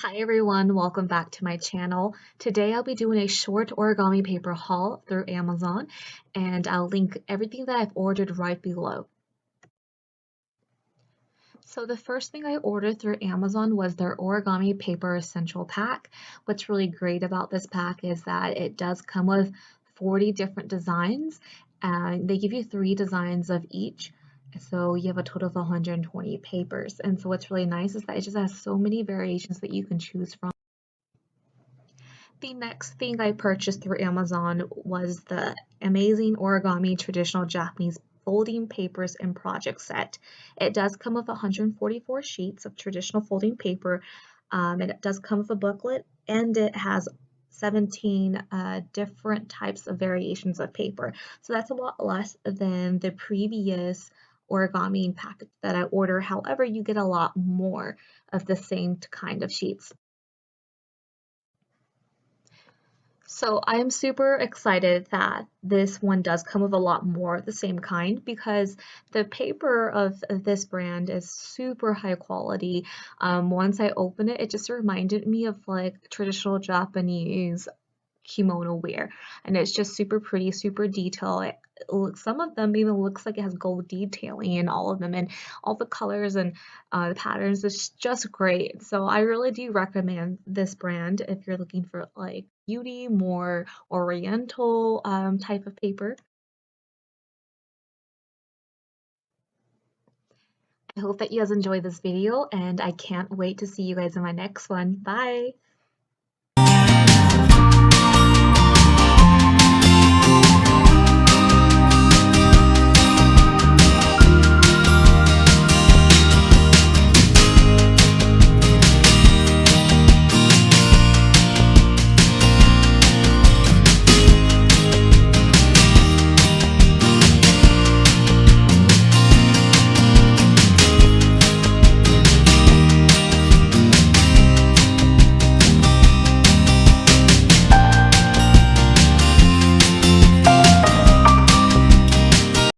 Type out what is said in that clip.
Hi everyone, welcome back to my channel. Today I'll be doing a short origami paper haul through Amazon, and I'll link everything that I've ordered right below. So the first thing I ordered through Amazon was their origami paper essential pack. What's really great about this pack is that it does come with 40 different designs, and they give you 3 designs of each. So you have a total of 120 papers. And so what's really nice is that it just has so many variations that you can choose from. The next thing I purchased through Amazon was the amazing Origami traditional Japanese folding papers and project set. It does come with 144 sheets of traditional folding paper, and it does come with a booklet, and it has 17 different types of variations of paper. So that's a lot less than the previous origami package that I order. However, you get a lot more of the same kind of sheets. So I am super excited that this one does come with a lot more of the same kind because the paper of this brand is super high quality. Once I opened it, it just reminded me of like traditional Japanese kimono wear, and it's just super pretty, super detailed. Some of them even looks like it has gold detailing in all of them, and all the colors and the patterns is just great. So I really do recommend this brand if you're looking for like beauty, more oriental type of paper. I hope that you guys enjoyed this video, and I can't wait to see you guys in my next one. Bye!